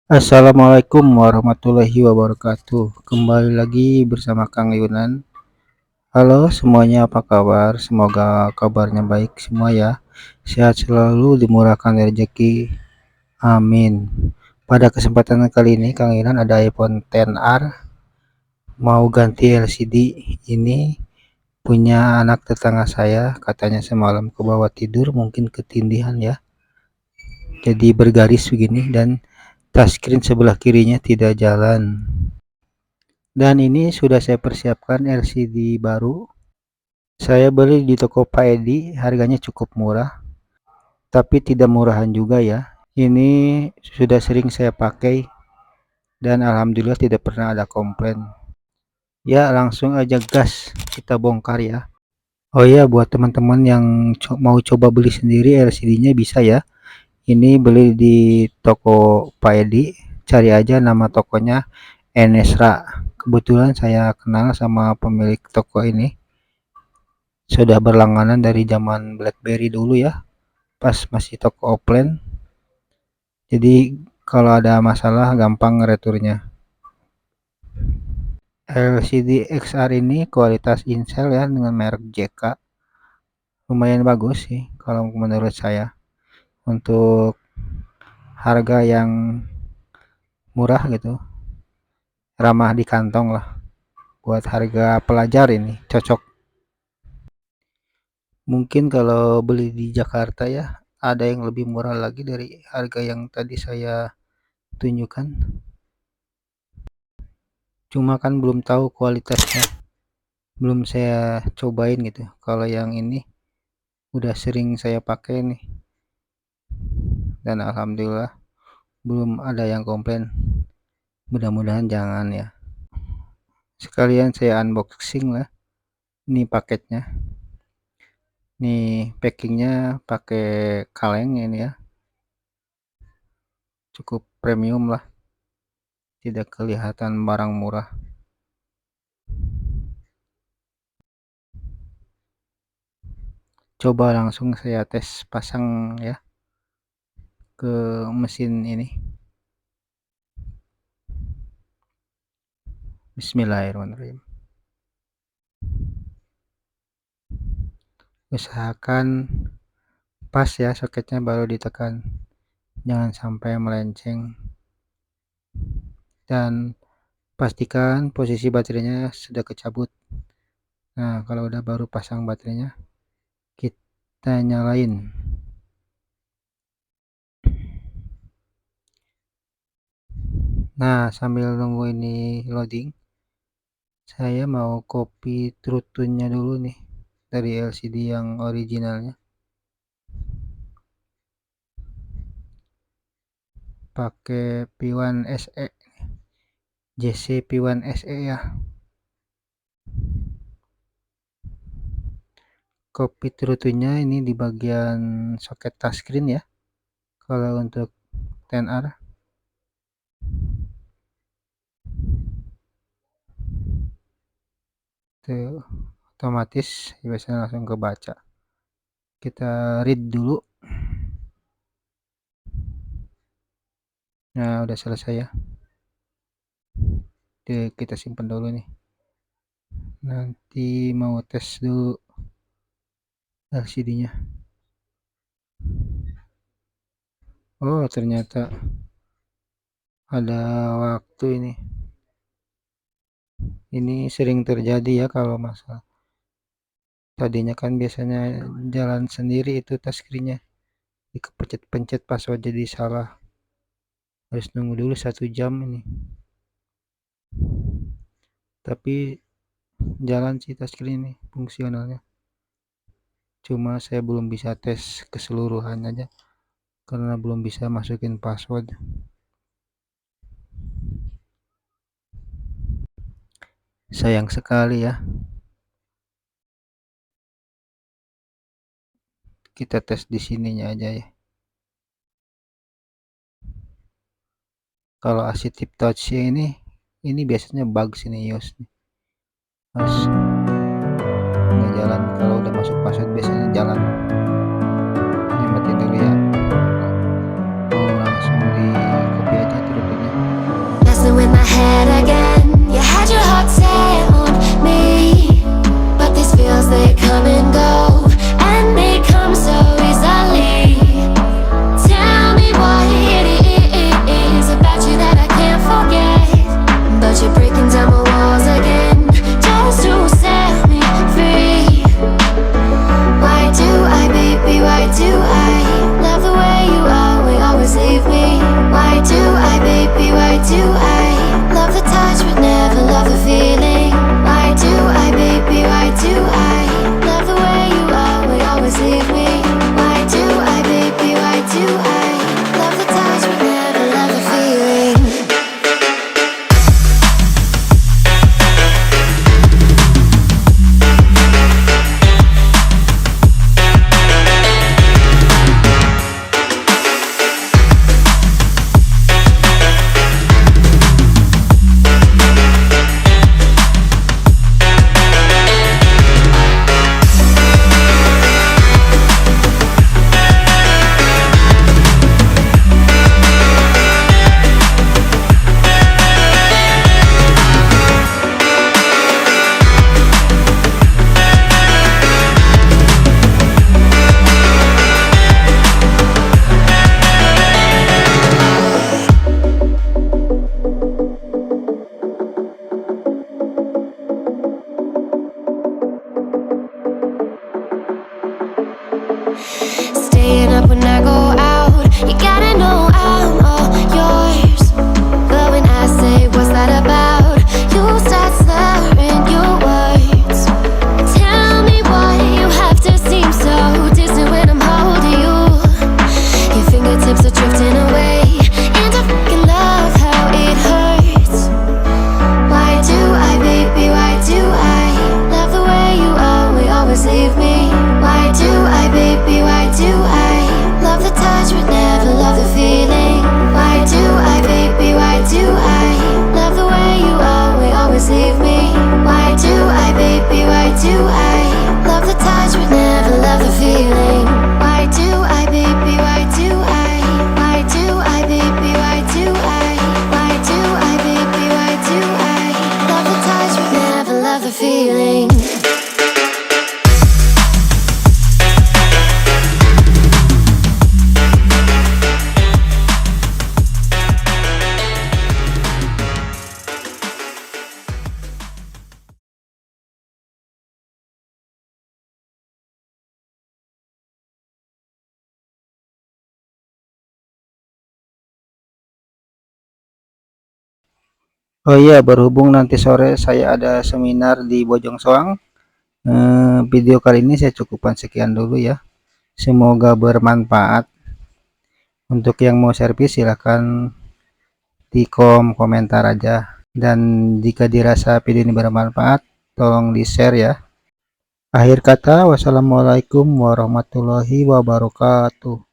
Assalamualaikum warahmatullahi wabarakatuh. Kembali lagi bersama Kang Yunan. Halo semuanya, apa kabar? Semoga kabarnya baik semua ya. Sehat selalu, dimurahkan rezeki. Amin. Pada kesempatan kali ini Kang Yunan ada iPhone XR mau ganti LCD. Ini punya anak tetangga saya, katanya semalam ke bawah tidur mungkin ketindihan ya. Jadi bergaris begini dan touchscreen sebelah kirinya tidak jalan. Dan ini sudah saya persiapkan LCD baru. Saya beli di toko Pak Edi, harganya cukup murah, tapi tidak murahan juga ya. Ini sudah sering saya pakai dan alhamdulillah tidak pernah ada komplain. Ya, langsung aja gas kita bongkar ya. Oh iya, buat teman-teman yang mau coba beli sendiri LCD-nya bisa ya. Ini beli di toko Pak Edi, cari aja nama tokonya Enesra. Kebetulan saya kenal sama pemilik toko ini. Sudah berlangganan dari zaman BlackBerry dulu ya, pas masih toko offline. Jadi kalau ada masalah gampang returnya. LCD XR ini kualitas Intel ya dengan merek JK. Lumayan bagus sih kalau menurut saya. Untuk harga yang murah gitu, ramah di kantong lah. Buat harga pelajar ini cocok. Mungkin kalau beli di Jakarta ya, ada yang lebih murah lagi dari harga yang tadi saya tunjukkan. Cuma kan belum tahu kualitasnya, belum saya cobain gitu. Kalau yang ini udah sering saya pakai nih dan alhamdulillah belum ada yang komplain. Mudah-mudahan jangan ya. Sekalian saya unboxing lah. Ini paketnya. Nih packingnya pakai kaleng ini ya. Cukup premium lah. Tidak kelihatan barang murah. Coba langsung saya tes pasang ya ke mesin ini. Bismillahirrahmanirrahim. Usahakan pas ya soketnya baru ditekan, jangan sampai melenceng, dan pastikan posisi baterainya sudah kecabut. Nah kalau udah baru pasang baterainya, kita nyalain. Nah sambil nunggu ini loading, saya mau copy truth tune-nya dulu nih dari LCD yang originalnya. Pakai P1 SE, JC P1 SE ya. Copy truth tune-nya ini di bagian soket touchscreen ya. Kalau untuk 10R itu otomatis biasanya langsung kebaca. Kita read dulu. Nah udah selesai ya. Oke, kita simpan dulu nih, nanti mau tes dulu LCD-nya. Oh ternyata ada waktu ini sering terjadi ya kalau masalah. Tadinya kan biasanya jalan sendiri itu touchscreen-nya, dikepencet-pencet password jadi salah, harus nunggu dulu 1 jam ini. Tapi jalan sih touchscreen ini fungsionalnya, cuma saya belum bisa tes keseluruhan aja karena belum bisa masukin password. Sayang sekali ya. Kita tes di sininya aja ya. Kalau AC tip touch ini biasanya bug sini iOS nih. Mas nggak jalan, kalau udah masuk password biasanya jalan. Ini matiin dulu ya. Mau langsung di copy aja turutnya. the feeling. Oh iya, berhubung nanti sore saya ada seminar di Bojong Soang, video kali ini saya cukupkan sekian dulu ya. Semoga bermanfaat. Untuk yang mau servis silahkan di komentar aja. Dan jika dirasa video ini bermanfaat, tolong di share ya. Akhir kata, wassalamualaikum warahmatullahi wabarakatuh.